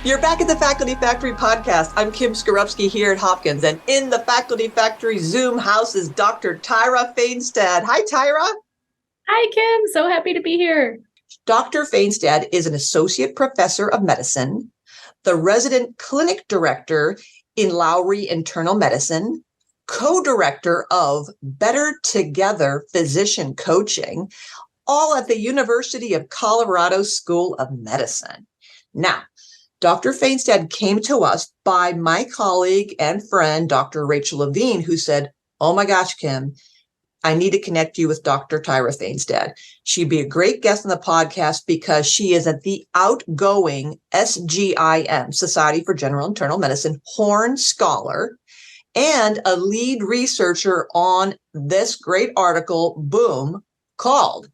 You're back at the Faculty Factory podcast. I'm Kim Skorupski here at Hopkins, and in the Faculty Factory Zoom house is Dr. Tyra Fainstad. Hi, Tyra. Hi, Kim. So happy to be here. Dr. Fainstad is an associate professor of medicine, the resident clinic director in Lowry Internal Medicine, co-director of Better Together Physician Coaching, all at the University of Colorado School of Medicine. Now, Dr. Fainstad came to us by my colleague and friend, Dr. Rachel Levine, who said, "Oh my gosh, Kim, I need to connect you with Dr. Tyra Fainstad. She'd be a great guest on the podcast because she is at the outgoing SGIM, Society for General Internal Medicine, Horn Scholar, and a lead researcher on this great article, boom, called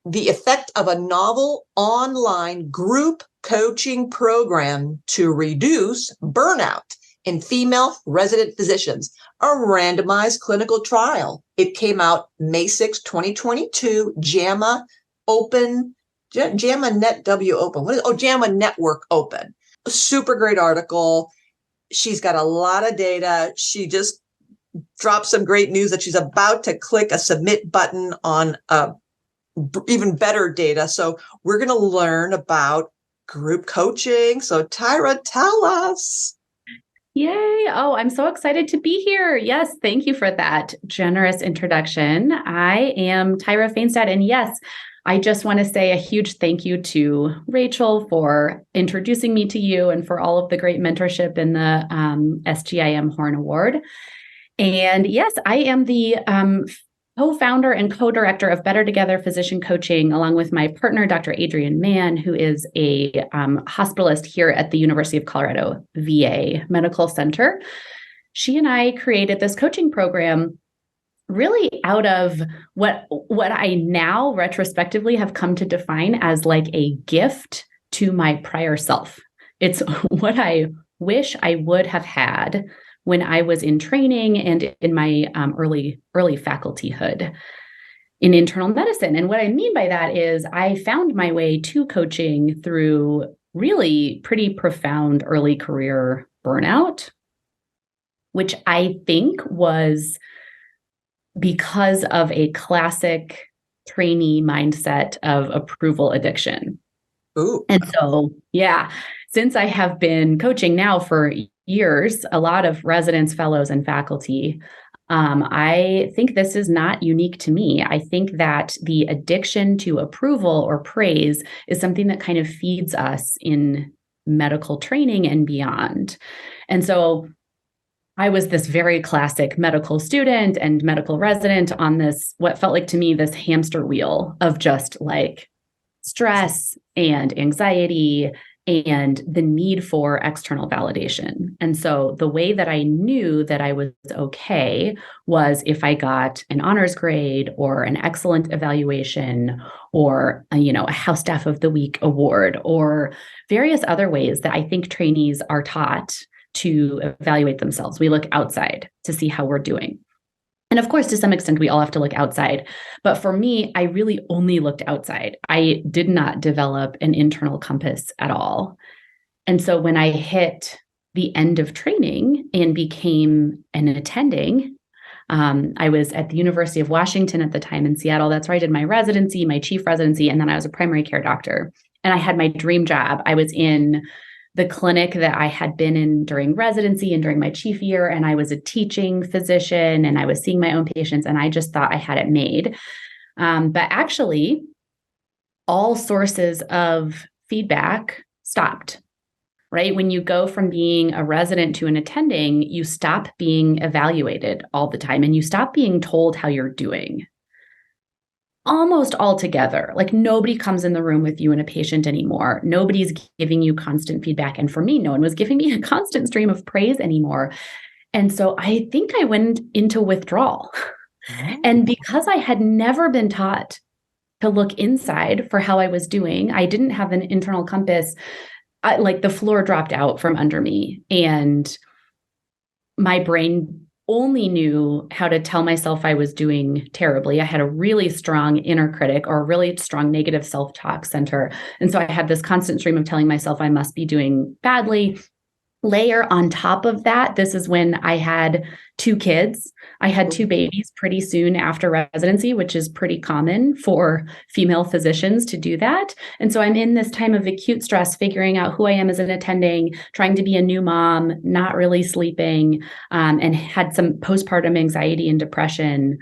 The Effect of a Novel Online Group Coaching Program to Reduce Burnout in Female Resident Physicians, a randomized clinical trial. It came out May 6, 2022, JAMA Open, JAMA Net W Open. JAMA Network Open. A super great article. She's got a lot of data. She just dropped some great news that she's about to click a submit button on even better data. So we're going to learn about group coaching. So Tyra, tell us. Yay. Oh, I'm so excited to be here. Yes, thank you for that generous introduction. I am Tyra Fainstad, and yes, I just want to say a huge thank you to Rachel for introducing me to you and for all of the great mentorship in the SGIM Horn Award. And yes, I am the co-founder and co-director of Better Together Physician Coaching, along with my partner, Dr. Adrienne Mann, who is a hospitalist here at the University of Colorado VA Medical Center. She and I created this coaching program really out of what I now retrospectively have come to define as like a gift to my prior self. It's what I wish I would have had when I was in training and in my early facultyhood in internal medicine. And what I mean by that is I found my way to coaching through really pretty profound early career burnout, which I think was because of a classic trainee mindset of approval addiction. Ooh. And so, yeah, since I have been coaching now for years, a lot of residents, fellows, and faculty, I think this is not unique to me. I think that the addiction to approval or praise is something that kind of feeds us in medical training and beyond. And so I was this very classic medical student and medical resident on this, what felt like to me, this hamster wheel of just like stress and anxiety and the need for external validation. And so the way that I knew that I was okay was if I got an honors grade or an excellent evaluation or, a House Staff of the Week award or various other ways that I think trainees are taught to evaluate themselves. We look outside to see how we're doing. And of course, to some extent, we all have to look outside. But for me, I really only looked outside. I did not develop an internal compass at all. And so when I hit the end of training and became an attending, I was at the University of Washington at the time in Seattle. That's where I did my residency, my chief residency, and then I was a primary care doctor. And I had my dream job. I was in the clinic that I had been in during residency and during my chief year. And I was a teaching physician and I was seeing my own patients and I just thought I had it made. But actually, all sources of feedback stopped, right? When you go from being a resident to an attending, you stop being evaluated all the time and you stop being told how you're doing. Almost altogether. Like nobody comes in the room with you and a patient anymore. Nobody's giving you constant feedback. And for me, no one was giving me a constant stream of praise anymore. And so I think I went into withdrawal. And because I had never been taught to look inside for how I was doing, I didn't have an internal compass. Like the floor dropped out from under me and my brain only knew how to tell myself I was doing terribly. I had a really strong inner critic, or a really strong negative self-talk center. And so I had this constant stream of telling myself I must be doing badly. Layer on top of that, this is when I had 2 kids. I had 2 babies pretty soon after residency, which is pretty common for female physicians to do that. And so I'm in this time of acute stress, figuring out who I am as an attending, trying to be a new mom, not really sleeping, and had some postpartum anxiety and depression.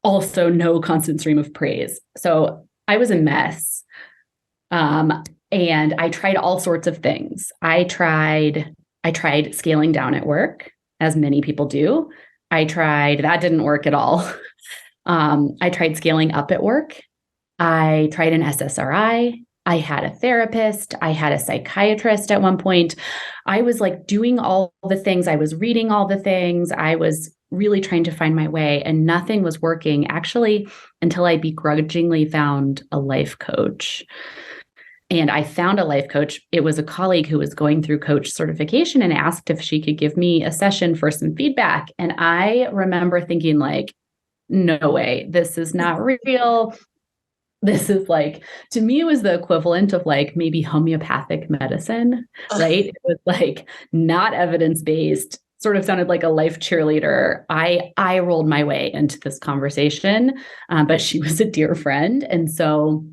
Also, no constant stream of praise. So I was a mess. And I tried all sorts of things. I tried scaling down at work, as many people do. That didn't work at all. I tried scaling up at work. I tried an SSRI. I had a therapist. I had a psychiatrist at one point. I was like doing all the things. I was reading all the things. I was really trying to find my way, and nothing was working, actually, until I begrudgingly found a life coach. And I found a life coach. It was a colleague who was going through coach certification and asked if she could give me a session for some feedback. And I remember thinking, like, no way, this is not real. This is like, to me, it was the equivalent of like maybe homeopathic medicine, right? It was like not evidence-based, sort of sounded like a life cheerleader. I rolled my way into this conversation, but she was a dear friend. And so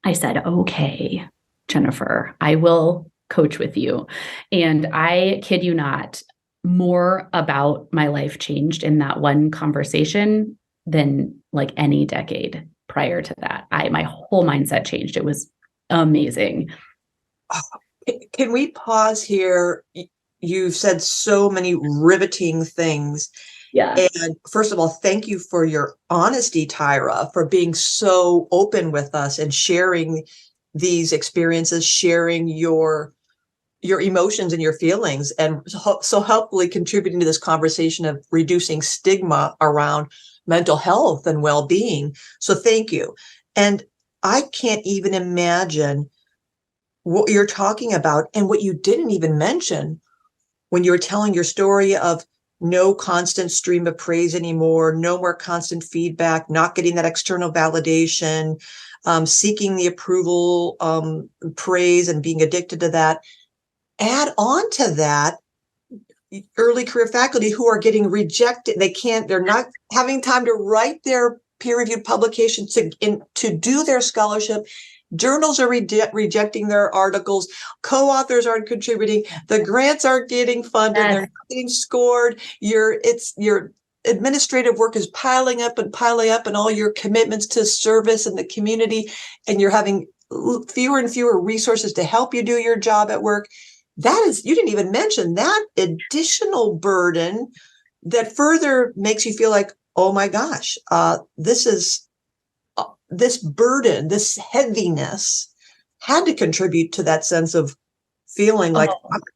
I said, okay, Jennifer, I will coach with you. And I kid you not, more about my life changed in that one conversation than like any decade prior to that. My whole mindset changed. It was amazing. Can we pause here? You've said so many riveting things. Yeah. And first of all, thank you for your honesty, Tyra, for being so open with us and sharing these experiences, sharing your emotions and your feelings, and so helpfully contributing to this conversation of reducing stigma around mental health and well-being. So thank you. And I can't even imagine what you're talking about and what you didn't even mention when you were telling your story of no constant stream of praise anymore, no more constant feedback, not getting that external validation, seeking the approval, praise, and being addicted to that. Add on to that early career faculty who are getting rejected. They're not having time to write their peer-reviewed publications to do their scholarship. Journals are rejecting their articles. Co-authors aren't contributing. The grants aren't getting funded. Yes. They're not getting scored. Your administrative work is piling up, and all your commitments to service and the community, and you're having fewer and fewer resources to help you do your job at work. You didn't even mention that additional burden that further makes you feel like, oh my gosh, this burden, this heaviness had to contribute to that sense of feeling like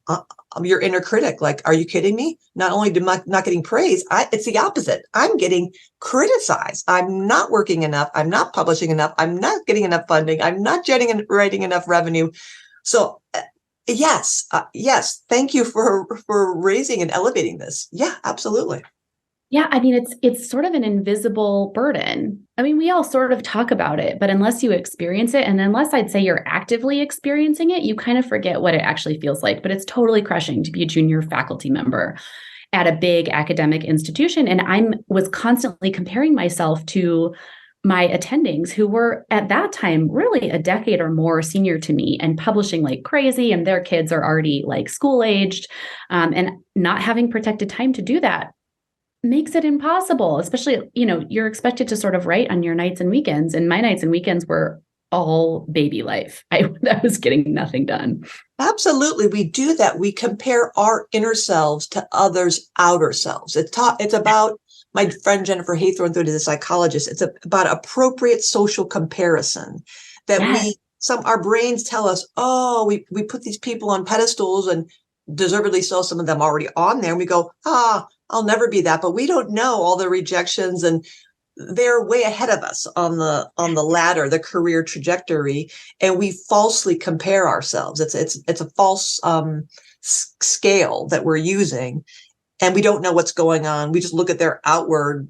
I'm your inner critic. Like, are you kidding me? Not only am I not getting praise, it's the opposite. I'm getting criticized. I'm not working enough. I'm not publishing enough. I'm not getting enough funding. I'm not generating enough revenue. So yes. Thank you for raising and elevating this. Yeah, absolutely. Yeah, I mean, it's sort of an invisible burden. I mean, we all sort of talk about it, but unless you experience it, and unless I'd say you're actively experiencing it, you kind of forget what it actually feels like. But it's totally crushing to be a junior faculty member at a big academic institution. And I was constantly comparing myself to my attendings who were at that time really a decade or more senior to me and publishing like crazy, and their kids are already like school aged, and not having protected time to do that makes it impossible, especially, you're expected to sort of write on your nights and weekends. And my nights and weekends were all baby life. I was getting nothing done. Absolutely. We do that. We compare our inner selves to others' outer selves. It's about, my friend Jennifer Haythorne, who is a psychologist, it's about appropriate social comparison that our brains tell us, oh, we put these people on pedestals, and deservedly so, some of them already on there. And we go, I'll never be that. But we don't know all the rejections, and they're way ahead of us on the ladder, the career trajectory. And we falsely compare ourselves. It's a false scale that we're using. and we don't know what's going on. We just look at their outward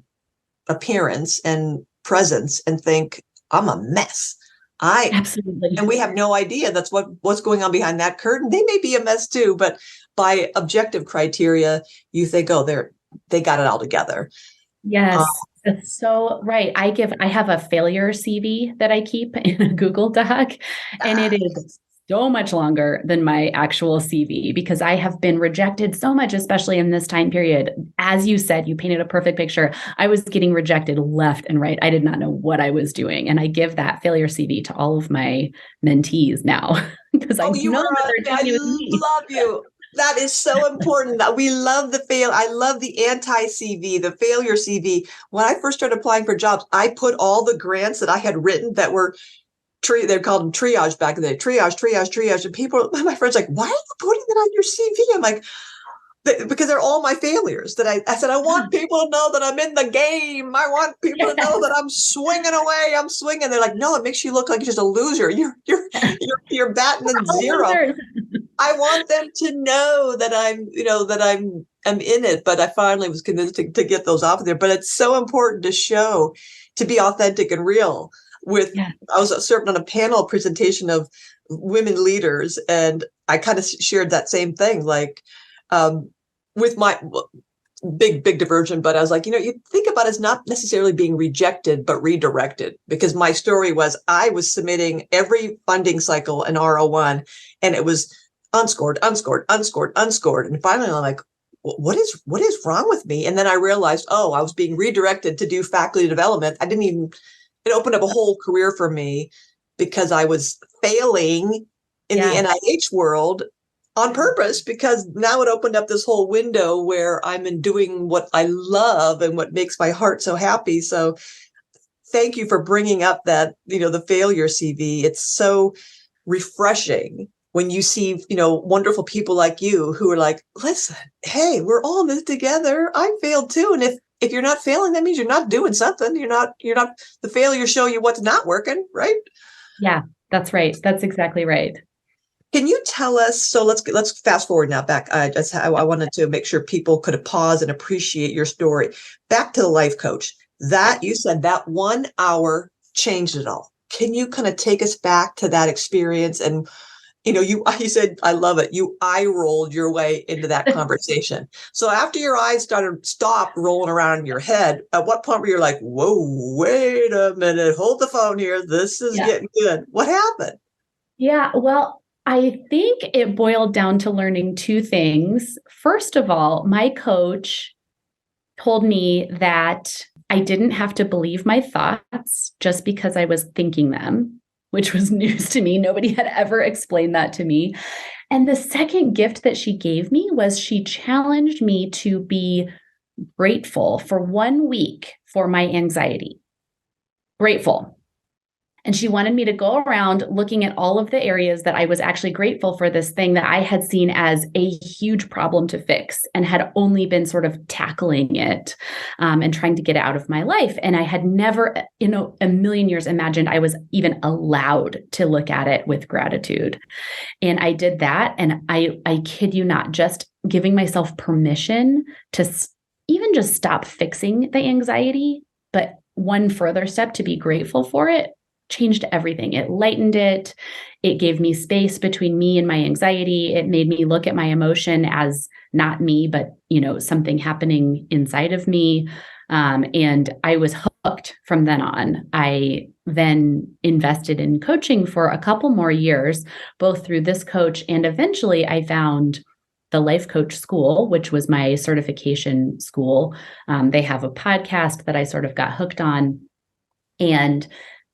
appearance and presence and think, I'm a mess. Absolutely. And we have no idea that's what's going on behind that curtain. They may be a mess too, but by objective criteria, you think, oh, they got it all together. Yes, that's so right. I have a failure CV that I keep in a Google Doc, and it is so much longer than my actual CV because I have been rejected so much, especially in this time period. As you said, you painted a perfect picture. I was getting rejected left and right. I did not know what I was doing. And I give that failure CV to all of my mentees now because I know that they're doing it with me. I love you. That is so important. That we love I love the anti-CV, the failure CV. When I first started applying for jobs, I put all the grants that I had written that were they called them triage back in the day. Triage. And people, my friends, like, why are you putting that on your CV? I'm like, because they're all my failures. That I said, I want people to know that I'm in the game. I want people to know that I'm swinging away. I'm swinging. They're like, no, it makes you look like you're just a loser. You're batting at zero. I want them to know that I'm in it. But I finally was convinced to get those off of there. But it's so important to show, to be authentic and real. I was served on a panel presentation of women leaders, and I kind of shared that same thing, like with my big diversion. But I was like, you think about it as not necessarily being rejected, but redirected, because my story was I was submitting every funding cycle in R01, and it was unscored. And finally I'm like, what is wrong with me? And then I realized, I was being redirected to do faculty development. It opened up a whole career for me because I was failing in the NIH world on purpose, because now it opened up this whole window where I'm doing what I love and what makes my heart so happy. So thank you for bringing up that, the failure CV. It's so refreshing when you see, wonderful people like you who are like, listen, hey, we're all in this together. I failed too. And if you're not failing, that means you're not doing something. You're not, the failure show you what's not working, right? Yeah, that's right. That's exactly right. Can you tell us, so let's fast forward now back. I wanted to make sure people could pause and appreciate your story. Back to the life coach. That you said that 1 hour changed it all. Can you kind of take us back to that experience? And you said, I love it. You eye rolled your way into that conversation. So after your eyes stopped rolling around in your head, at what point were you like, whoa, wait a minute, hold the phone here. This is getting good. What happened? Yeah, well, I think it boiled down to learning two things. First of all, my coach told me that I didn't have to believe my thoughts just because I was thinking them, which was news to me. Nobody had ever explained that to me. And the second gift that she gave me was she challenged me to be grateful for 1 week for my anxiety. Grateful. And she wanted me to go around looking at all of the areas that I was actually grateful for this thing that I had seen as a huge problem to fix and had only been sort of tackling it and trying to get it out of my life. And I had never, a million years imagined I was even allowed to look at it with gratitude. And I did that. And I kid you not, just giving myself permission to even just stop fixing the anxiety, but one further step to be grateful for it, changed everything. It lightened it. It gave me space between me and my anxiety. It made me look at my emotion as not me, but, something happening inside of me. And I was hooked from then on. I then invested in coaching for a couple more years, both through this coach, and eventually I found the Life Coach School, which was my certification school. They have a podcast that I sort of got hooked on, and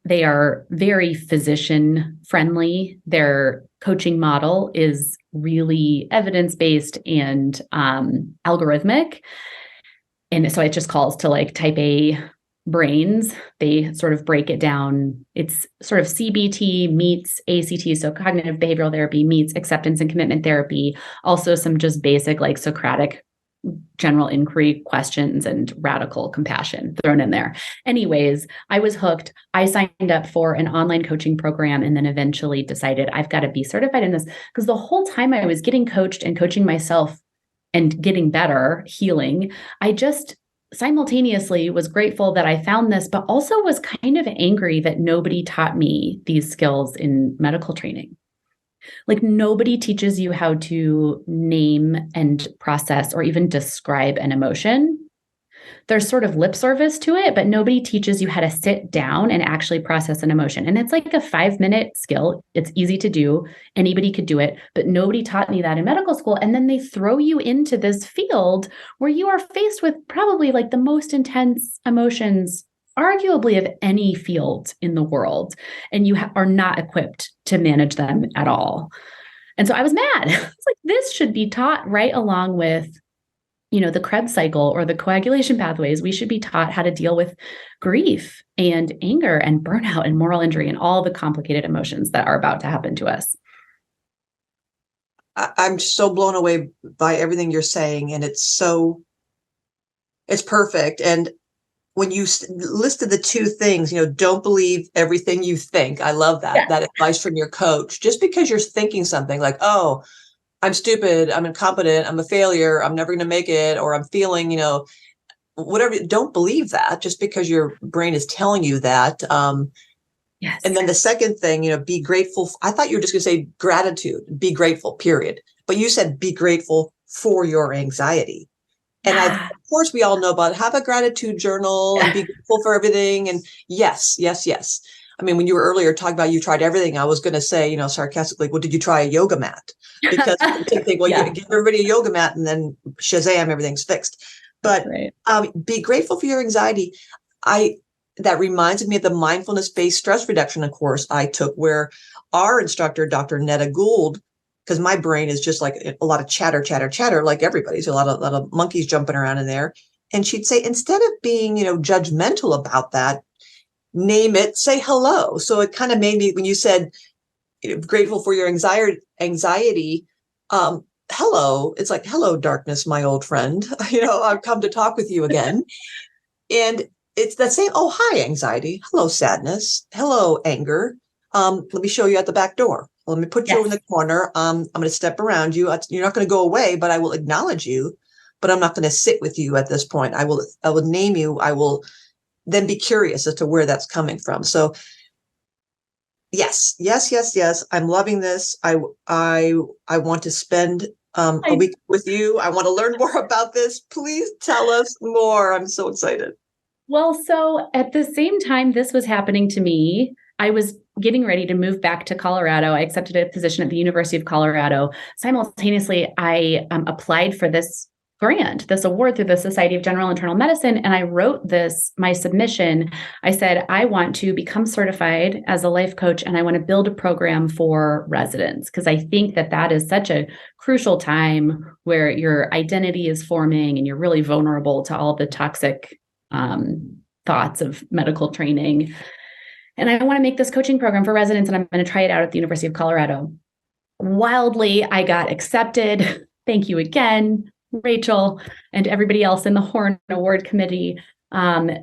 they are very physician friendly. Their coaching model is really evidence-based and algorithmic. And so it just calls to like type A brains. They sort of break it down. It's sort of CBT meets ACT, so cognitive behavioral therapy meets acceptance and commitment therapy. Also some just basic like Socratic general inquiry questions and radical compassion thrown in there. Anyways, I was hooked. I signed up for an online coaching program and then eventually decided I've got to be certified in this, because the whole time I was getting coached and coaching myself, and getting better, healing, I just simultaneously was grateful that I found this, but also was kind of angry that nobody taught me these skills in medical training. Like nobody teaches you how to name and process or even describe an emotion. There's sort of lip service to it, but nobody teaches you how to sit down and actually process an emotion. And it's like a 5-minute skill. It's easy to do. Anybody could do it, but nobody taught me that in medical school. And then they throw you into this field where you are faced with probably like the most intense emotions, arguably of any field in the world. And you are not equipped to manage them at all. And so I was mad. It's like, this should be taught right along with the Krebs cycle or the coagulation pathways. We should be taught how to deal with grief and anger and burnout and moral injury and all the complicated emotions that are about to happen to us. I'm so blown away by everything you're saying. And it's perfect. And when you listed the two things, don't believe everything you think. I love that, that advice from your coach. Just because you're thinking something like, oh, I'm stupid, I'm incompetent, I'm a failure, I'm never going to make it, or I'm feeling, whatever. Don't believe that just because your brain is telling you that. Yes. And then the second thing, be grateful. I thought you were just going to say gratitude, be grateful, period. But you said be grateful for your anxiety. And of course, we all know about have a gratitude journal and be grateful for everything. And yes. I mean, when you were earlier talking about you tried everything, I was going to say, sarcastically, well, did you try a yoga mat? Because you think, well, you give everybody a yoga mat and then Shazam, everything's fixed. But be grateful for your anxiety. That reminds me of the mindfulness-based stress reduction course I took, where our instructor, Dr. Netta Gould, because my brain is just like a lot of chatter, like everybody's, a lot of monkeys jumping around in there. And she'd say, instead of being, judgmental about that, name it, say hello. So it kind of made me, when you said grateful for your anxiety, hello, it's like, hello, darkness, my old friend. I've come to talk with you again. And it's that same, oh, hi, anxiety. Hello, sadness. Hello, anger. Let me show you at the back door. Let me put you in the corner. I'm going to step around you. You're not going to go away, but I will acknowledge you. But I'm not going to sit with you at this point. I will name you. I will then be curious as to where that's coming from. So yes. I'm loving this. I want to spend a week with you. I want to learn more about this. Please tell us more. I'm so excited. Well, so at the same time this was happening to me, I was getting ready to move back to Colorado. I accepted a position at the University of Colorado. Simultaneously, I applied for this grant, this award through the Society of General Internal Medicine. And I wrote my submission. I said, I want to become certified as a life coach, and I want to build a program for residents, because I think that is such a crucial time where your identity is forming and you're really vulnerable to all the toxic thoughts of medical training. And I want to make this coaching program for residents, and I'm going to try it out at the University of Colorado. Wildly, I got accepted. Thank you again, Rachel, and everybody else in the Horn Award Committee,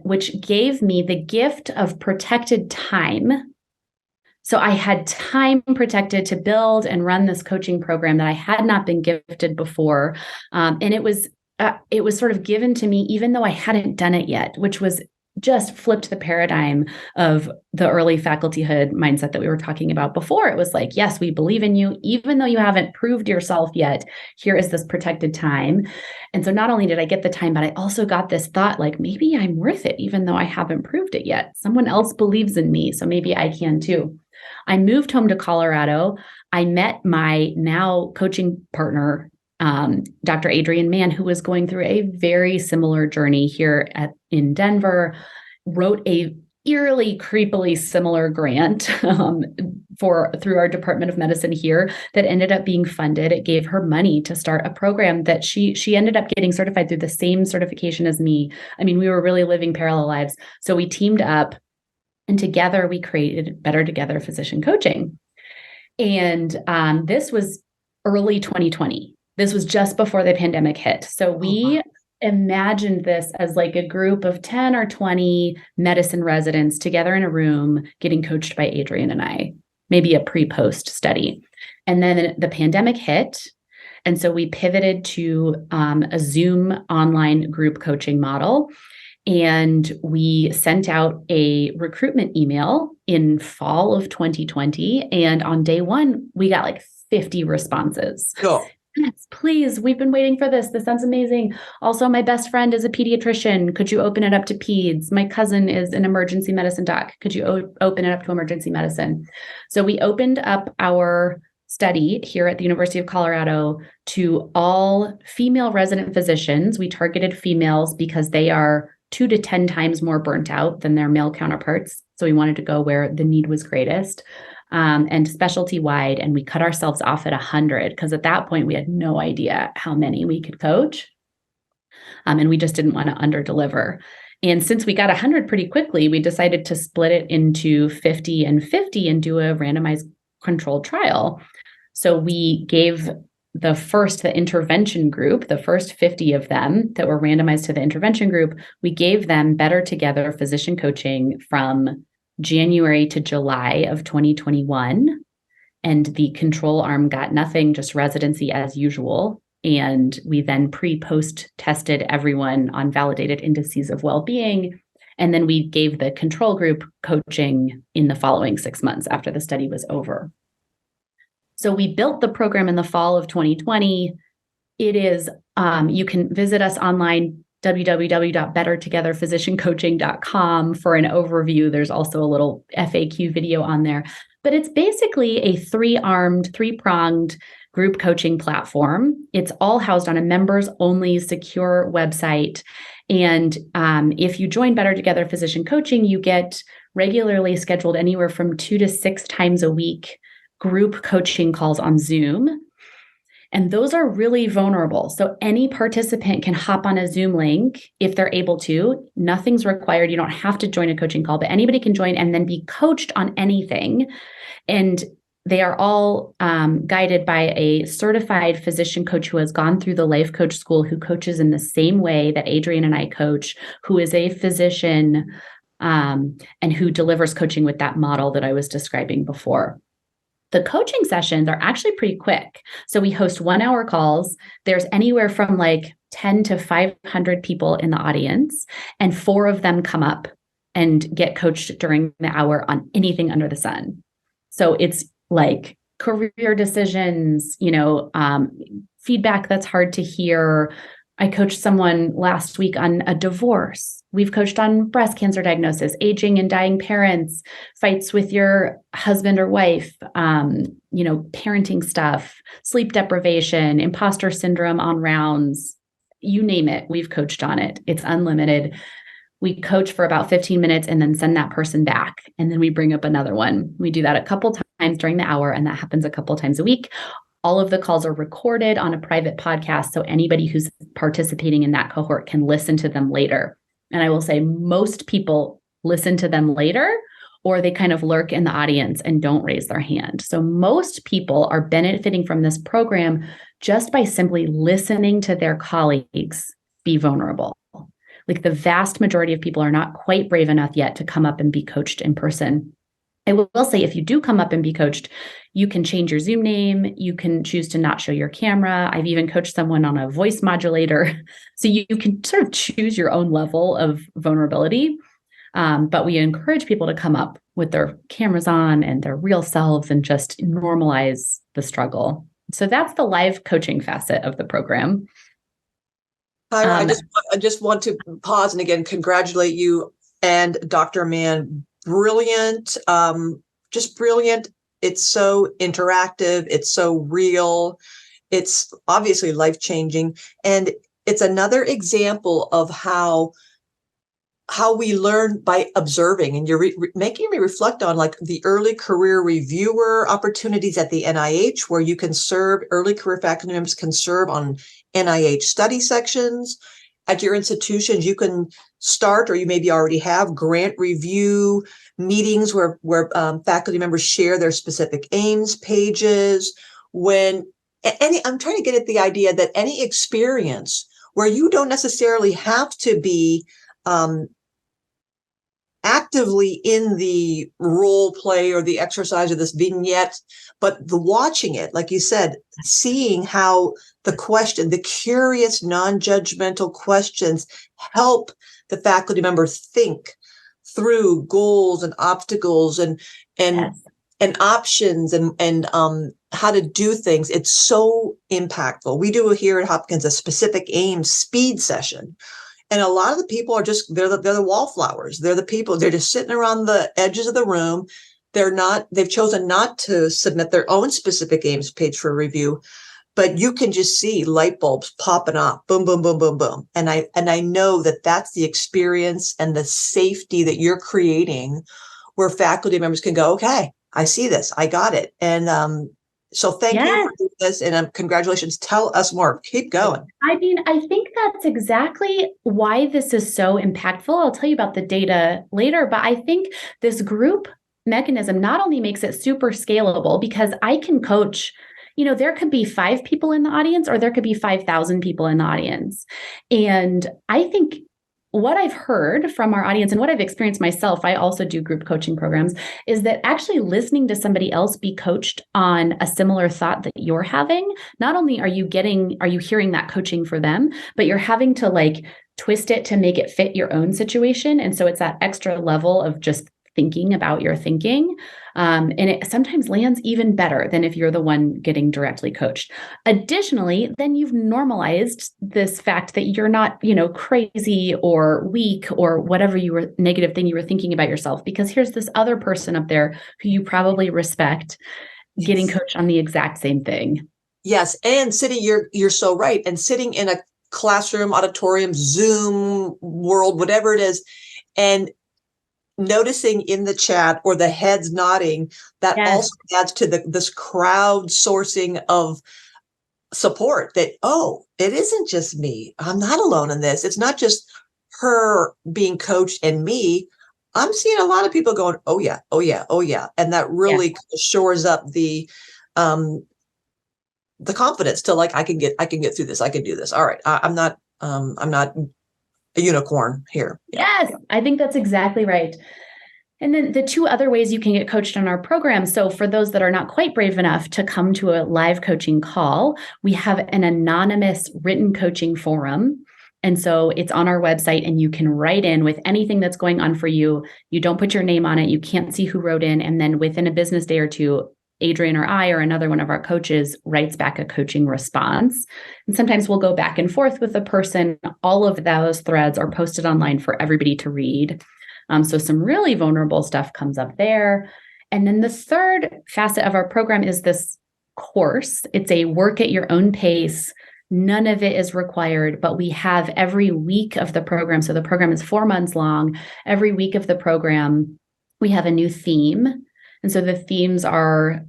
which gave me the gift of protected time. So I had time protected to build and run this coaching program that I had not been gifted before. And it was sort of given to me, even though I hadn't done it yet, which was just flipped the paradigm of the early facultyhood mindset that we were talking about before. It was like, yes, we believe in you, even though you haven't proved yourself yet. Here is this protected time. And so not only did I get the time, but I also got this thought, like, maybe I'm worth it, even though I haven't proved it yet. Someone else believes in me, so maybe I can too. I moved home to Colorado. I met my now coaching partner, Dr. Adrienne Mann, who was going through a very similar journey here in Denver, wrote a eerily, creepily similar grant through our Department of Medicine here that ended up being funded. It gave her money to start a program that she ended up getting certified through the same certification as me. I mean, we were really living parallel lives. So we teamed up, and together we created Better Together Physician Coaching. And this was early 2020. This was just before the pandemic hit. So we imagined this as like a group of 10 or 20 medicine residents together in a room getting coached by Adrienne and I, maybe a pre-post study. And then the pandemic hit, And so we pivoted to a Zoom online group coaching model. And we sent out a recruitment email in fall of 2020. And on day one, we got like 50 responses. Cool. Yes, please. We've been waiting for this. This sounds amazing. Also, my best friend is a pediatrician. Could you open it up to peds? My cousin is an emergency medicine doc. Could you open it up to emergency medicine? So we opened up our study here at the University of Colorado to all female resident physicians. We targeted females because they are 2 to 10 times more burnt out than their male counterparts. So we wanted to go where the need was greatest. And specialty wide, and we cut ourselves off at 100 because at that point we had no idea how many we could coach. And we just didn't want to under deliver. And since we got 100 pretty quickly, we decided to split it into 50 and 50 and do a randomized controlled trial. So we gave the intervention group, the first 50 of them that were randomized to the intervention group, we gave them Better Together physician coaching from January to July of 2021. And the control arm got nothing, just residency as usual. And we then pre-post tested everyone on validated indices of well-being. And then we gave the control group coaching in the following 6 months after the study was over. So we built the program in the fall of 2020. It is, you can visit us online, www.bettertogetherphysiciancoaching.com for an overview. There's also a little FAQ video on there, but it's basically a three-pronged group coaching platform. It's all housed on a members only secure website. And if you join Better Together Physician Coaching, you get regularly scheduled anywhere from 2 to 6 times a week group coaching calls on Zoom. And those are really vulnerable. So any participant can hop on a Zoom link if they're able to. Nothing's required. You don't have to join a coaching call, but anybody can join and then be coached on anything. And they are all guided by a certified physician coach who has gone through the life coach school, who coaches in the same way that Adrienne and I coach, who is a physician and who delivers coaching with that model that I was describing before. The coaching sessions are actually pretty quick. So we host 1-hour calls. There's anywhere from like 10 to 500 people in the audience, and 4 of them come up and get coached during the hour on anything under the sun. So it's like career decisions, feedback that's hard to hear. I coached someone last week on a divorce. We've coached on breast cancer diagnosis, aging and dying parents, fights with your husband or wife, parenting stuff, sleep deprivation, imposter syndrome on rounds, you name it. We've coached on it. It's unlimited. We coach for about 15 minutes and then send that person back. And then we bring up another one. We do that a couple times during the hour, and that happens a couple times a week. All of the calls are recorded on a private podcast, so anybody who's participating in that cohort can listen to them later. And I will say most people listen to them later, or they kind of lurk in the audience and don't raise their hand. So most people are benefiting from this program just by simply listening to their colleagues be vulnerable. Like the vast majority of people are not quite brave enough yet to come up and be coached in person. I will say, if you do come up and be coached, you can change your Zoom name. You can choose to not show your camera. I've even coached someone on a voice modulator. So you can sort of choose your own level of vulnerability. But we encourage people to come up with their cameras on and their real selves and just normalize the struggle. So that's the live coaching facet of the program. Tyra, I just want to pause and again congratulate you and Dr. Mann. Brilliant, just brilliant. It's so interactive. It's so real. It's obviously life-changing. And it's another example of how we learn by observing. And you're making me reflect on like the early career reviewer opportunities at the NIH, where you can serve, early career faculty members can serve on NIH study sections. At your institutions, you can start, or you maybe already have, grant review meetings where faculty members share their specific aims pages. I'm trying to get at the idea that any experience where you don't necessarily have to be actively in the role play or the exercise or this vignette, but the watching it, like you said, seeing how the curious, non-judgmental questions help the faculty member think through goals and obstacles and Yes. and options and how to do things. It's so impactful. We do here at Hopkins a specific AIM speed session. And a lot of the people are just, they're the wallflowers. They're the people, they're just sitting around the edges of the room. They've chosen not to submit their own specific AIMS page for review, but you can just see light bulbs popping off, boom, boom, boom, boom, boom. And I know that that's the experience and the safety that you're creating where faculty members can go, okay, I see this, I got it. And so thank you for doing this, and congratulations. Tell us more. Keep going. I mean, I think that's exactly why this is so impactful. I'll tell you about the data later, but I think this group mechanism not only makes it super scalable because I can coach, there could be 5 people in the audience or there could be 5,000 people in the audience. And I think what I've heard from our audience and what I've experienced myself, I also do group coaching programs, is that actually listening to somebody else be coached on a similar thought that you're having, not only are you hearing that coaching for them, but you're having to twist it to make it fit your own situation. And so it's that extra level of just thinking about your thinking. And it sometimes lands even better than if you're the one getting directly coached. Additionally, then you've normalized this fact that you're not, crazy or weak or whatever negative thing you were thinking about yourself, because here's this other person up there who you probably respect getting coached on the exact same thing. Yes. And sitting, you're so right. And sitting in a classroom, auditorium, Zoom world, whatever it is, and noticing in the chat or the heads nodding, that also adds to this crowdsourcing of support that, oh, it isn't just me. I'm not alone in this. It's not just her being coached and me. I'm seeing a lot of people going, oh yeah, oh yeah, oh yeah. And that really shores up the confidence to I can get through this. I can do this. All right. I'm not a unicorn here. Yes, I think that's exactly right. And then the 2 other ways you can get coached on our program. So for those that are not quite brave enough to come to a live coaching call, we have an anonymous written coaching forum. And so it's on our website and you can write in with anything that's going on for you. You don't put your name on it. You can't see who wrote in. And then within a business day or 2, Adrian or I or another one of our coaches writes back a coaching response. And sometimes we'll go back and forth with the person. All of those threads are posted online for everybody to read. So some really vulnerable stuff comes up there. And then the third facet of our program is this course. It's a work at your own pace. None of it is required, but we have every week of the program. So the program is 4 months long. Every week of the program, we have a new theme. And so the themes are,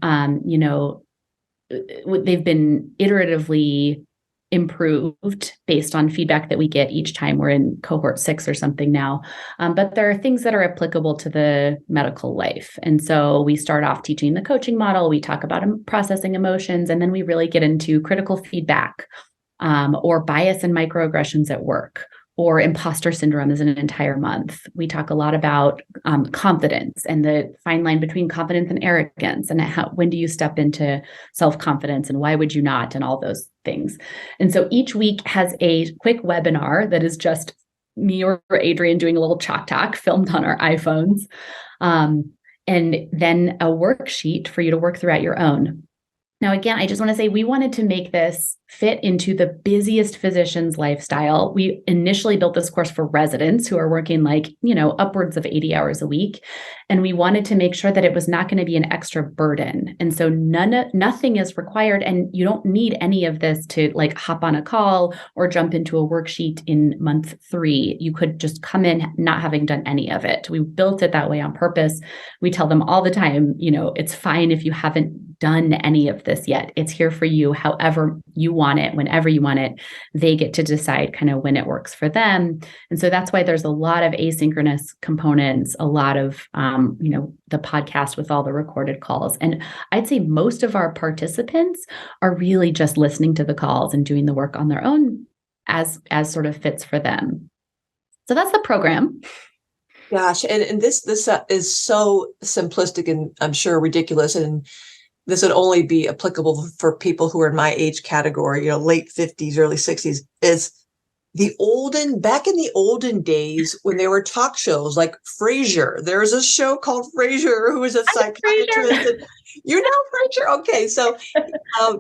they've been iteratively improved based on feedback that we get each time. We're in cohort 6 or something now. But there are things that are applicable to the medical life. And so we start off teaching the coaching model. We talk about processing emotions, and then we really get into critical feedback or bias and microaggressions at work, or imposter syndrome is an entire month. We talk a lot about confidence and the fine line between confidence and arrogance, and when do you step into self-confidence and why would you not, and all those things. And so each week has a quick webinar that is just me or Adrian doing a little chalk talk filmed on our iPhones, and then a worksheet for you to work through at your own. Now, again, I just want to say we wanted to make this fit into the busiest physician's lifestyle. We initially built this course for residents who are working upwards of 80 hours a week. And we wanted to make sure that it was not going to be an extra burden. And so nothing is required. And you don't need any of this to hop on a call or jump into a worksheet in month 3. You could just come in not having done any of it. We built it that way on purpose. We tell them all the time, it's fine if you haven't done any of this yet. It's here for you however you want it, whenever you want it. They get to decide kind of when it works for them. And so that's why there's a lot of asynchronous components, a lot of, the podcast with all the recorded calls. And I'd say most of our participants are really just listening to the calls and doing the work on their own as sort of fits for them. So that's the program. Gosh, and this is so simplistic and I'm sure ridiculous, and this would only be applicable for people who are in my age category, late 50s, early 60s, is back in the olden days when there were talk shows like Frasier. There's a show called Frasier, who is a psychiatrist. And you know Frasier? Okay, so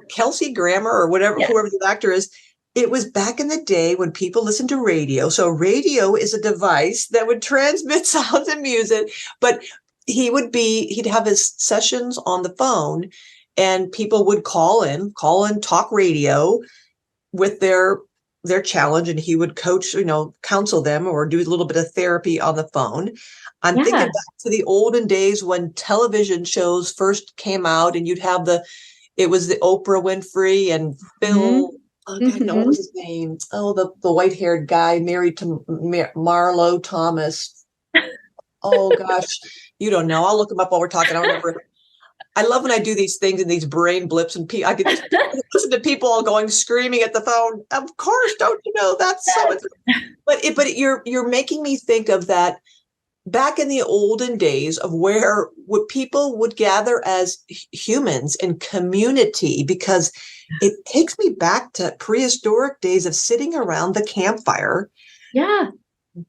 Kelsey Grammer or whatever, Yes. whoever the actor is, it was back in the day when people listened to radio. So radio is a device that would transmit sounds and music, but he'd have his sessions on the phone and people would call in, talk radio with their challenge, and he would coach, counsel them or do a little bit of therapy on the phone. I'm thinking back to the olden days when television shows first came out and it was the Oprah Winfrey and Phil, oh God, no, what was his name? Oh, the white-haired guy married to Marlo Thomas. Oh gosh, you don't know. I'll look him up while we're talking. I don't remember. I love when I do these things and these brain blips, and I can listen to people all going screaming at the phone. Of course, don't you know that's so? But you're making me think of that back in the olden days of where people would gather as humans in community, because it takes me back to prehistoric days of sitting around the campfire. Yeah.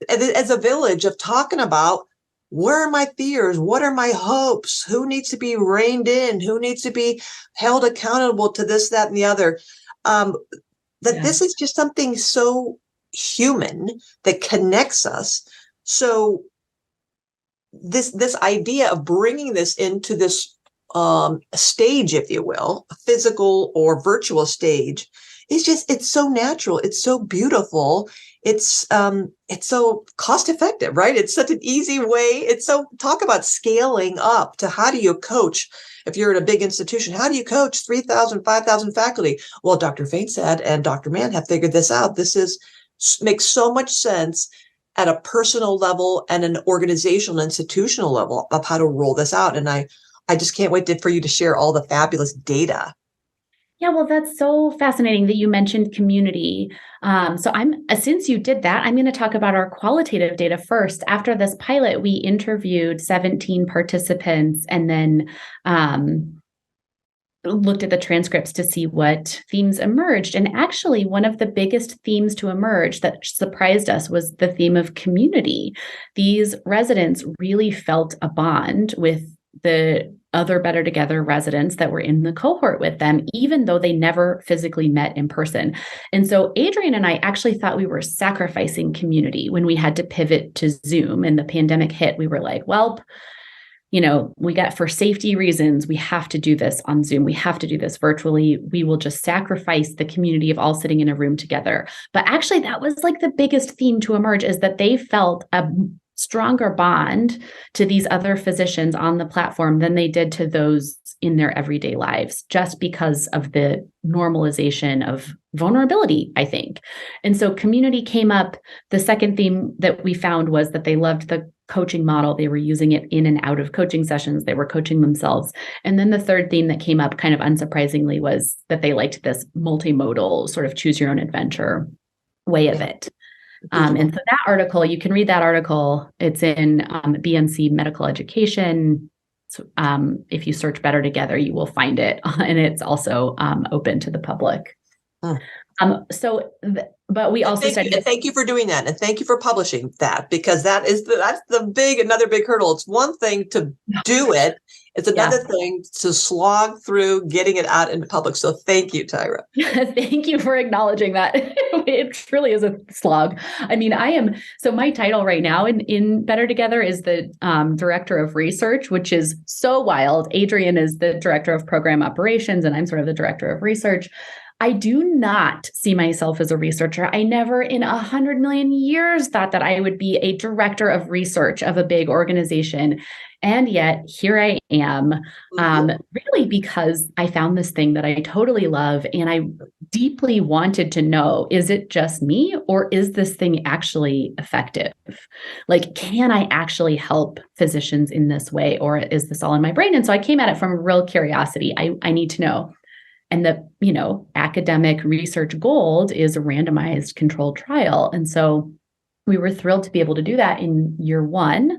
As a village of talking about, where are my fears? What are my hopes? Who needs to be reined in? Who needs to be held accountable to this, that, and the other? This is just something so human that connects us. So this idea of bringing this into this stage, if you will, a physical or virtual stage, it's so natural. It's so beautiful. It's so cost effective, right? It's such an easy way. Talk about scaling up to how do you coach if you're in a big institution? How do you coach 3,000, 5,000 faculty? Well, Dr. Fainstad and Dr. Mann have figured this out. Makes so much sense at a personal level and an organizational, institutional level of how to roll this out. And I just can't wait for you to share all the fabulous data. Yeah, well, that's so fascinating that you mentioned community. Since you did that, I'm going to talk about our qualitative data first. After this pilot, we interviewed 17 participants and then looked at the transcripts to see what themes emerged. And actually, one of the biggest themes to emerge that surprised us was the theme of community. These residents really felt a bond with the other Better Together residents that were in the cohort with them, even though they never physically met in person. And so Adrian and I actually thought we were sacrificing community when we had to pivot to Zoom and the pandemic hit. We were like, well, for safety reasons, we have to do this on Zoom. We have to do this virtually. We will just sacrifice the community of all sitting in a room together. But actually, that was like the biggest theme to emerge, is that they felt a stronger bond to these other physicians on the platform than they did to those in their everyday lives, just because of the normalization of vulnerability, I think. And so community came up. The second theme that we found was that they loved the coaching model. They were using it in and out of coaching sessions. They were coaching themselves. And then the third theme that came up kind of unsurprisingly was that they liked this multimodal sort of choose your own adventure way of it. And so that article, you can read that article. It's in BNC Medical Education. So, if you search Better Together, you will find it. And it's also open to the public. But we also thank you for doing that, and thank you for publishing that, because that's another big hurdle. It's one thing to do it; it's another thing to slog through getting it out into public. So thank you, Tyra. Thank you for acknowledging that. It truly is a slog. I mean, so my title right now in Better Together is the Director of Research, which is so wild. Adrian is the Director of Program Operations, and I'm sort of the Director of Research. I do not see myself as a researcher. I never in 100 million years thought that I would be a director of research of a big organization. And yet here I am, really because I found this thing that I totally love. And I deeply wanted to know, is it just me, or is this thing actually effective? Like, can I actually help physicians in this way, or is this all in my brain? And so I came at it from real curiosity. I need to know. And the, academic research gold is a randomized controlled trial. And so We were thrilled to be able to do that in year one.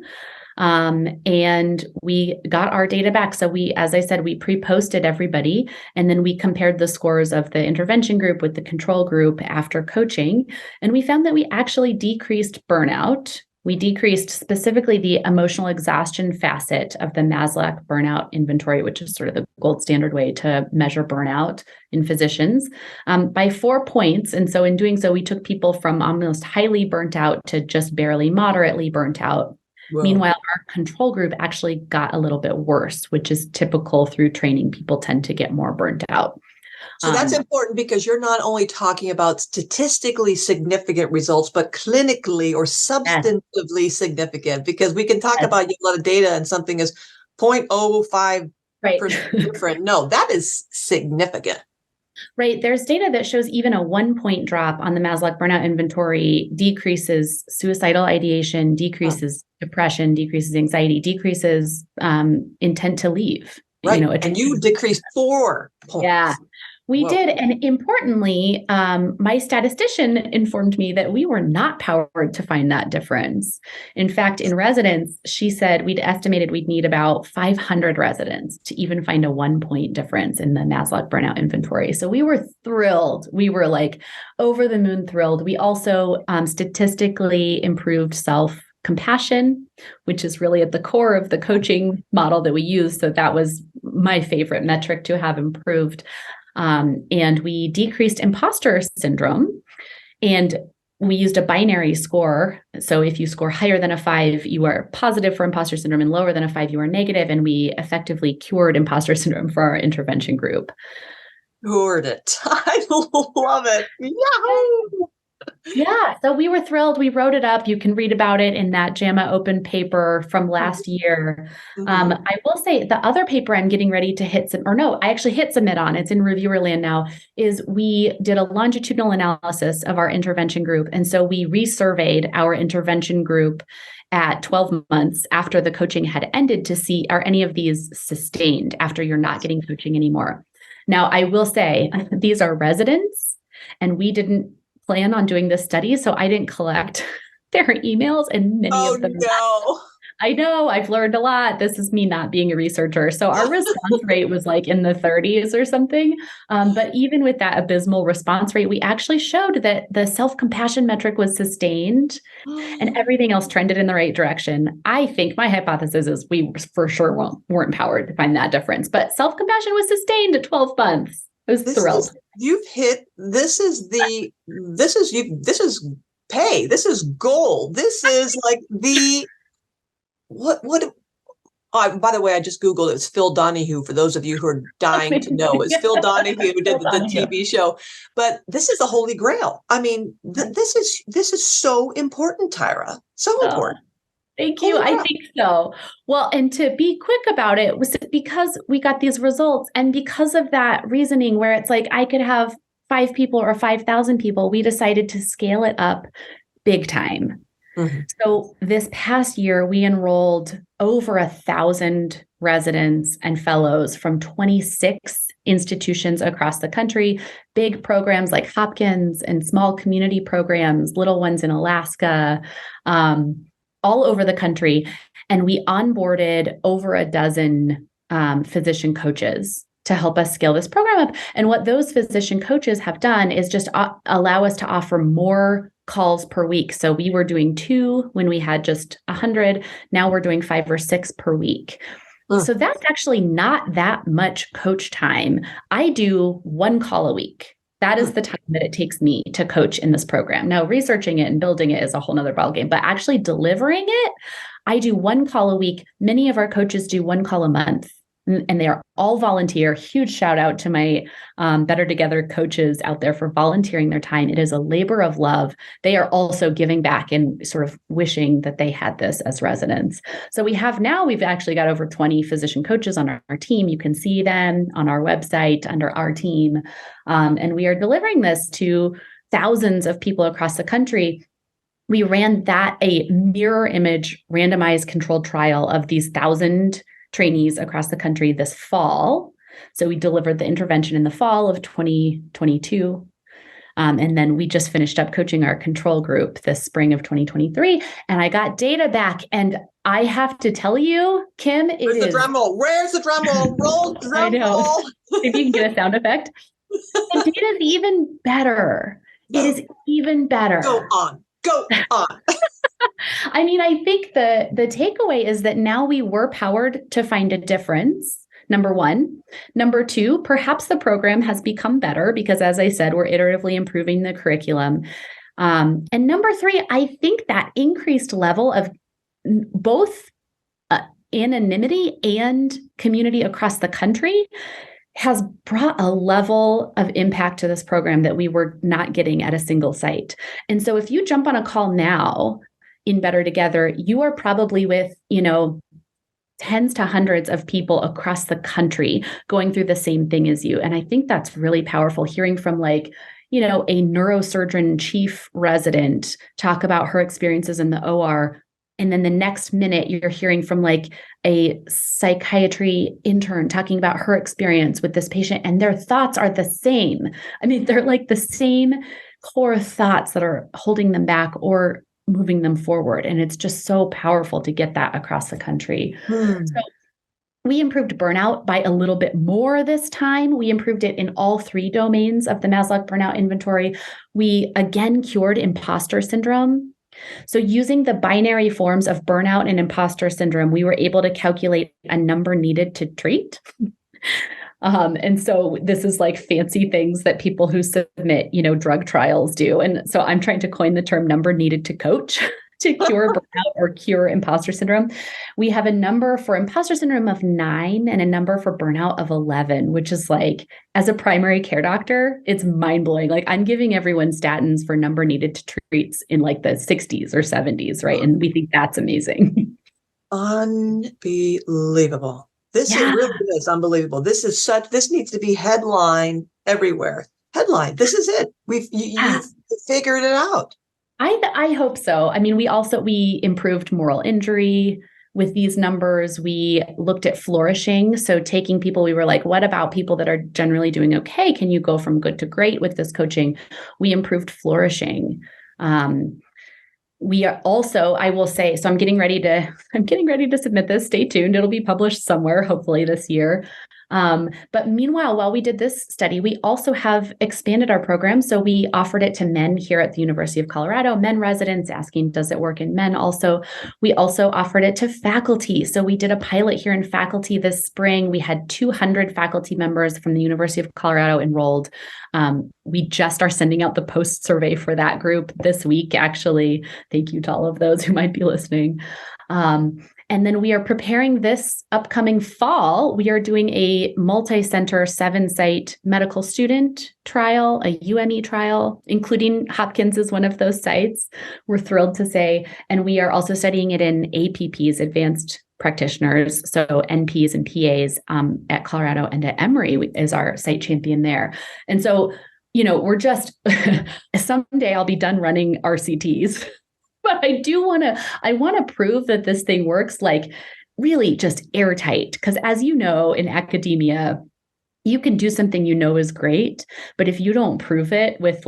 And we got our data back. So as I said, we pre-posted everybody, and then we compared the scores of the intervention group with the control group after coaching. And we found that we actually decreased burnout. We decreased specifically the emotional exhaustion facet of the Maslach burnout inventory, which is sort of the gold standard way to measure burnout in physicians, by 4 points. And so in doing so, we took people from almost highly burnt out to just barely moderately burnt out. Whoa. Meanwhile, our control group actually got a little bit worse, which is typical through training. People tend to get more burnt out. So that's important, because you're not only talking about statistically significant results, but clinically or substantively significant, because we can talk about a lot of data and something is 0.05% different. No, that is significant. Right. There's data that shows even a 1 point drop on the Maslach burnout inventory decreases suicidal ideation, decreases depression, decreases anxiety, decreases intent to leave. Right. And you decreased 4 points. Yeah. We did. And importantly, my statistician informed me that we were not powered to find that difference. In fact, in residence, she said we'd estimated we'd need about 500 residents to even find a 1 point difference in the Maslach burnout inventory. So we were thrilled. We were like over the moon thrilled. We also statistically improved self-compassion, which is really at the core of the coaching model that we use. So that was my favorite metric to have improved. And we decreased imposter syndrome, and we used a binary score. So if you score higher than a 5, you are positive for imposter syndrome, and lower than a 5, you are negative. And we effectively cured imposter syndrome for our intervention group. Cured it. I love it. Yahoo! Yeah. So we were thrilled. We wrote it up. You can read about it in that JAMA open paper from last year. I will say the other paper I'm getting ready to I actually hit submit on, it's in reviewer land now, is we did a longitudinal analysis of our intervention group. And so we resurveyed our intervention group at 12 months after the coaching had ended to see, are any of these sustained after you're not getting coaching anymore? Now, I will say these are residents, and we didn't plan on doing this study, so I didn't collect their emails, and many of them. No. I know, I've learned a lot. This is me not being a researcher. So our response rate was like in the 30s or something. But even with that abysmal response rate, we actually showed that the self-compassion metric was sustained and everything else trended in the right direction. I think my hypothesis is we for sure weren't empowered to find that difference, but self-compassion was sustained at 12 months. I was thrilled. This is pay. This is gold. This is like by the way, I just Googled it. It's Phil Donahue, for those of you who are dying to know. It's Phil Donahue who did the TV show. But this is the holy grail. I mean, this is so important, Tyra. So important. Thank you. I think so. Well, and to be quick about it, was because we got these results, and because of that reasoning where it's like I could have 5 people or 5,000 people, we decided to scale it up big time. Mm-hmm. So this past year, we enrolled over 1,000 residents and fellows from 26 institutions across the country, big programs like Hopkins and small community programs, little ones in Alaska, all over the country. And we onboarded over a dozen physician coaches to help us scale this program up. And what those physician coaches have done is just allow us to offer more calls per week. So we were doing 2 when we had just 100. Now we're doing 5 or 6 per week. So that's actually not that much coach time. I do 1 call a week. That is the time that it takes me to coach in this program. Now, researching it and building it is a whole nother ballgame, but actually delivering it, I do 1 call a week. Many of our coaches do 1 call a month, and they are all volunteer. Huge shout out to my Better Together coaches out there for volunteering their time. It is a labor of love. They are also giving back and sort of wishing that they had this as residents. So we've actually got over 20 physician coaches on our team. You can see them on our website under our team. And we are delivering this to thousands of people across the country. We ran a mirror image randomized controlled trial of these 1,000 trainees across the country this fall. So we delivered the intervention in the fall of 2022. And then we just finished up coaching our control group this spring of 2023, and I got data back. And I have to tell you, Kim, Where's the drum roll? Where's the drum roll? Roll drum roll. If you can get a sound effect. The data is even better. No. It is even better. Go on. I mean, I think the takeaway is that now we were powered to find a difference. Number one. Number two, perhaps the program has become better because, as I said, we're iteratively improving the curriculum. And number three, I think that increased level of both anonymity and community across the country has brought a level of impact to this program that we were not getting at a single site. And so if you jump on a call now in Better Together, you are probably with, tens to hundreds of people across the country going through the same thing as you. And I think that's really powerful, hearing from a neurosurgeon chief resident talk about her experiences in the OR. And then the next minute you're hearing from a psychiatry intern talking about her experience with this patient, and their thoughts are the same. I mean, they're like the same core thoughts that are holding them back or moving them forward. And it's just so powerful to get that across the country. So we improved burnout by a little bit more this time. We improved it in all three domains of the Maslow Burnout Inventory. We again cured imposter syndrome. So using the binary forms of burnout and imposter syndrome, we were able to calculate a number needed to treat. And so this is like fancy things that people who submit, drug trials do. And so I'm trying to coin the term number needed to coach to cure burnout or cure imposter syndrome. We have a number for imposter syndrome of 9 and a number for burnout of 11, which is as a primary care doctor, it's mind blowing. I'm giving everyone statins for number needed to treat in the 60s or 70s, right? And we think that's amazing. Unbelievable. This really is unbelievable. This needs to be headline everywhere. Headline. This is it. You've figured it out. I hope so. I mean, we improved moral injury with these numbers. We looked at flourishing. So taking people, we were like, what about people that are generally doing okay? Can you go from good to great with this coaching? We improved flourishing. We are also, I will say, so I'm getting ready to submit this. Stay tuned. It'll be published somewhere, hopefully this year. But meanwhile, while we did this study, we also have expanded our program. So we offered it to men here at the University of Colorado, men residents asking, does it work in men also? We also offered it to faculty. So we did a pilot here in faculty this spring. We had 200 faculty members from the University of Colorado enrolled. We just are sending out the post survey for that group this week, actually. Thank you to all of those who might be listening. And then we are preparing this upcoming fall. We are doing a multi-center 7-site medical student trial, a UME trial, including Hopkins is one of those sites. We're thrilled to say. And we are also studying it in APPs, advanced practitioners, so NPs and PAs at Colorado, and at Emory is our site champion there. And so, we're just, someday I'll be done running RCTs. But I want to prove that this thing works really just airtight. Because as you know, in academia, you can do something is great, but if you don't prove it with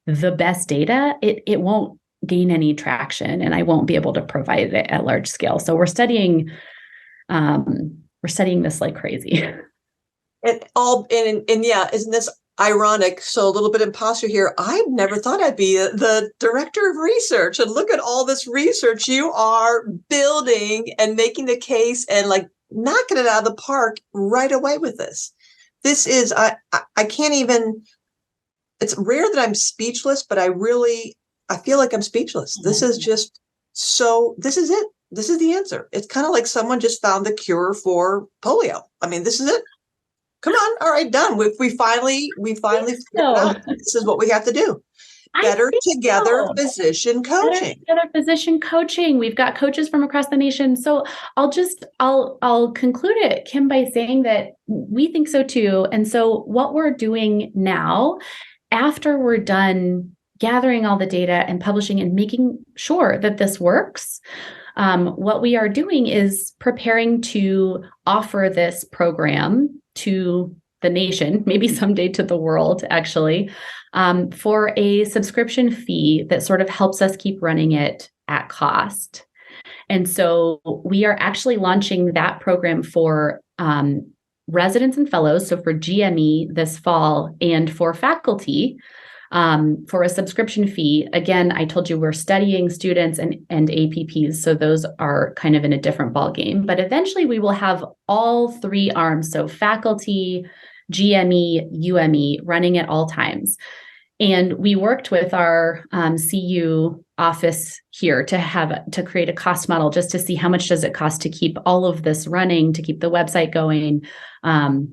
the best data, it won't gain any traction, and I won't be able to provide it at large scale. So we're studying this like crazy. Isn't this ironic? So a little bit imposter here. I never thought I'd be the director of research, and look at all this research you are building and making the case and knocking it out of the park right away with this. This is, I can't even, it's rare that I'm speechless, but I feel like I'm speechless. This is just this is it. This is the answer. It's kind of like someone just found the cure for polio. I mean, this is it. Come on. All right, done. We finally figured it out. This is what we have to do. Better Together physician coaching. Better Together physician coaching. We've got coaches from across the nation. So I'll conclude it, Kim, by saying that we think so too. And so what we're doing now, after we're done gathering all the data and publishing and making sure that this works, what we are doing is preparing to offer this program to the nation, maybe someday to the world, actually, for a subscription fee that sort of helps us keep running it at cost. And so we are actually launching that program for residents and fellows, so for GME this fall, and for faculty for a subscription fee. Again, I told you we're studying students and APPs, so those are kind of in a different ballgame. But eventually we will have all three arms, so faculty, GME, UME, running at all times. And we worked with our CU office here to create a cost model just to see how much does it cost to keep all of this running, to keep the website going, to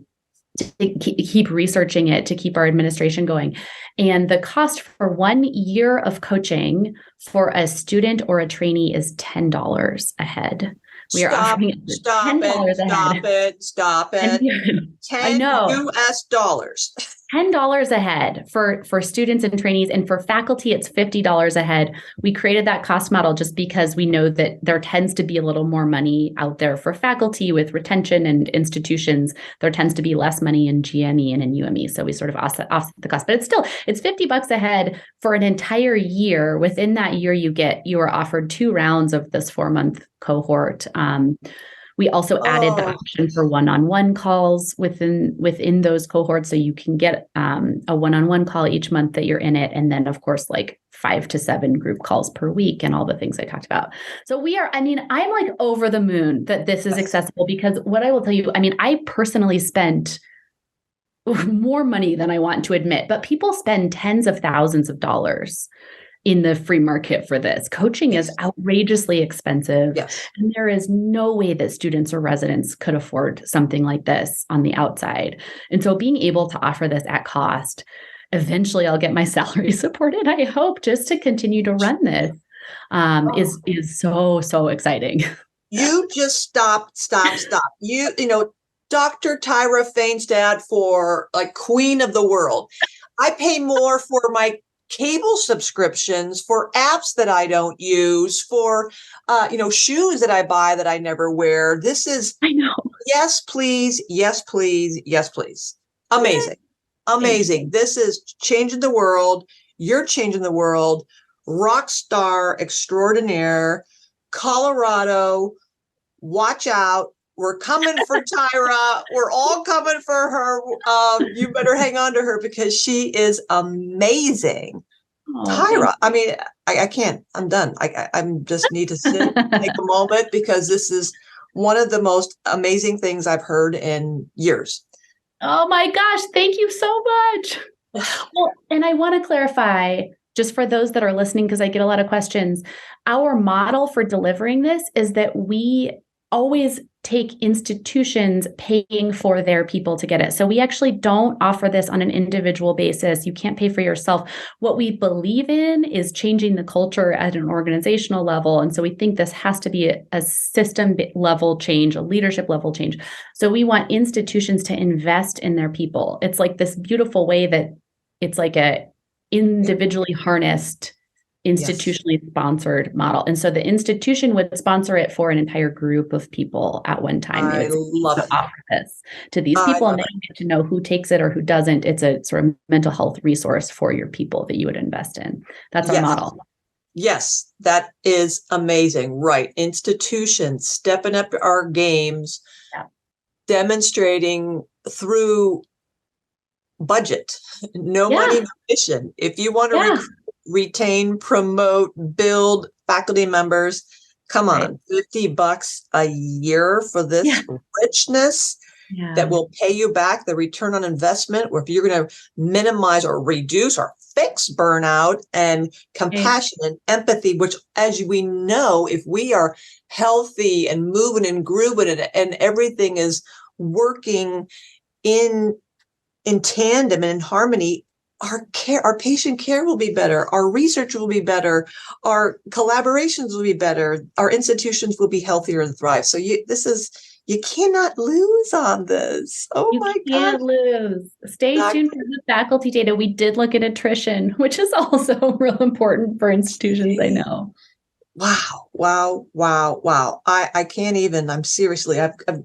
keep researching it, to keep our administration going. And the cost for 1 year of coaching for a student or a trainee is $10 a head. We are offering Stop it. 10 I know. US dollars. $10 a head for students and trainees, and for faculty, it's $50 a head. We created that cost model just because we know that there tends to be a little more money out there for faculty with retention and institutions. There tends to be less money in GME and in UME. So we sort of offset the cost, but it's $50 a head for an entire year. Within that year, you are offered 2 rounds of this 4-month cohort. We also added the option for one-on-one calls within those cohorts. So you can get a one-on-one call each month that you're in it. And then, of course, like 5 to 7 group calls per week and all the things I talked about. So I'm like over the moon that this is accessible, because what I will tell you, I personally spent more money than I want to admit, but people spend tens of thousands of dollars in the free market for this. Coaching is outrageously expensive. Yes. And there is no way that students or residents could afford something like this on the outside. And so being able to offer this at cost, eventually I'll get my salary supported, I hope, just to continue to run this, is so exciting. You just stop. You know, Dr. Tyra Fainstad, for like queen of the world. I pay more for my cable subscriptions, for apps that I don't use, for shoes that I buy that I never wear. This is, I know. Yes, please. Yes, please. Yes, please. Amazing. This is changing the world. You're changing the world. Rock star extraordinaire. Colorado, watch out. We're coming for Tyra. We're all coming for her. You better hang on to her because she is amazing. Tyra, I can't. I'm done. I'm just need to sit, take a moment, because this is one of the most amazing things I've heard in years. Oh my gosh. Thank you so much. Well, and I want to clarify, just for those that are listening, because I get a lot of questions, our model for delivering this is that we always take institutions paying for their people to get it. So we actually don't offer this on an individual basis. You can't pay for yourself. What we believe in is changing the culture at an organizational level. And so we think this has to be a system level change, a leadership level change. So we want institutions to invest in their people. It's like this beautiful way that it's like a individually harnessed, institutionally sponsored model. And so the institution would sponsor it for an entire group of people at one time. I love it. Offer this to these people, and they don't get to know who takes it or who doesn't. It's a sort of mental health resource for your people that you would invest in. That's our model. Yes, that is amazing. Right. Institutions stepping up our games, demonstrating through budget, no money, no mission. If you want to retain, promote, build faculty members, come on, $50 a year for this richness that will pay you back the return on investment, or if you're going to minimize or reduce or fix burnout, and compassion and empathy, which, as we know, if we are healthy and moving and grooving and everything is working in tandem and in harmony, our patient care will be better, our research will be better, our collaborations will be better, our institutions will be healthier and thrive. So you cannot lose on this. Oh my God. You can't lose. Stay tuned for the faculty data. We did look at attrition, which is also real important for institutions, I know. Wow. I can't even, I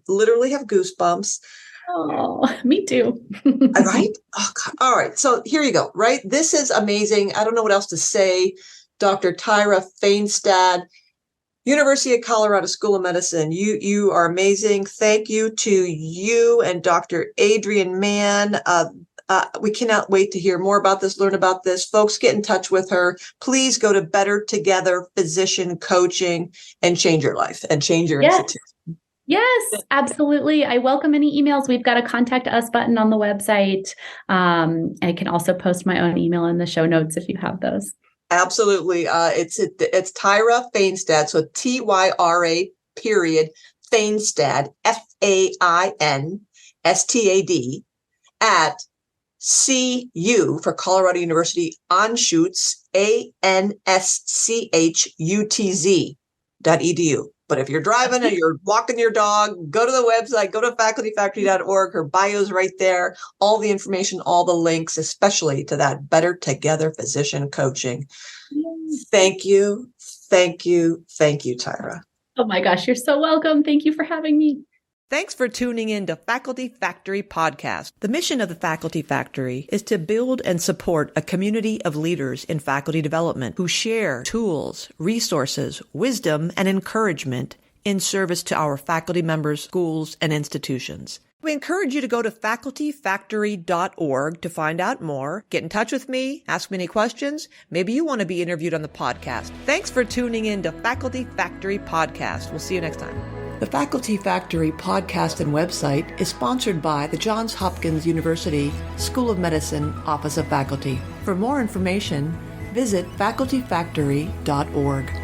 literally have goosebumps. Oh, me too. Right? Oh, God. All right. So here you go, right? This is amazing. I don't know what else to say. Dr. Tyra Fainstad, University of Colorado School of Medicine. You are amazing. Thank you to you and Dr. Adrian Mann. We cannot wait to hear more about this, learn about this. Folks, get in touch with her. Please go to Better Together Physician Coaching and change your life and change your institute. Yes, absolutely. I welcome any emails. We've got a contact us button on the website. I can also post my own email in the show notes if you have those. Absolutely. It's Tyra Fainstad. So Tyra period Fainstad, Fainstad at CU for Colorado University Anschutz, ANSCHUTZ.edu. But if you're driving and you're walking your dog, go to the website, go to facultyfactory.org. Her bio's right there. All the information, all the links, especially to that Better Together Physician Coaching. Thank you. Thank you. Thank you, Tyra. Oh my gosh, you're so welcome. Thank you for having me. Thanks for tuning in to Faculty Factory Podcast. The mission of the Faculty Factory is to build and support a community of leaders in faculty development who share tools, resources, wisdom, and encouragement in service to our faculty members, schools, and institutions. We encourage you to go to facultyfactory.org to find out more. Get in touch with me, ask me any questions. Maybe you want to be interviewed on the podcast. Thanks for tuning in to Faculty Factory Podcast. We'll see you next time. The Faculty Factory podcast and website is sponsored by the Johns Hopkins University School of Medicine Office of Faculty. For more information, visit facultyfactory.org.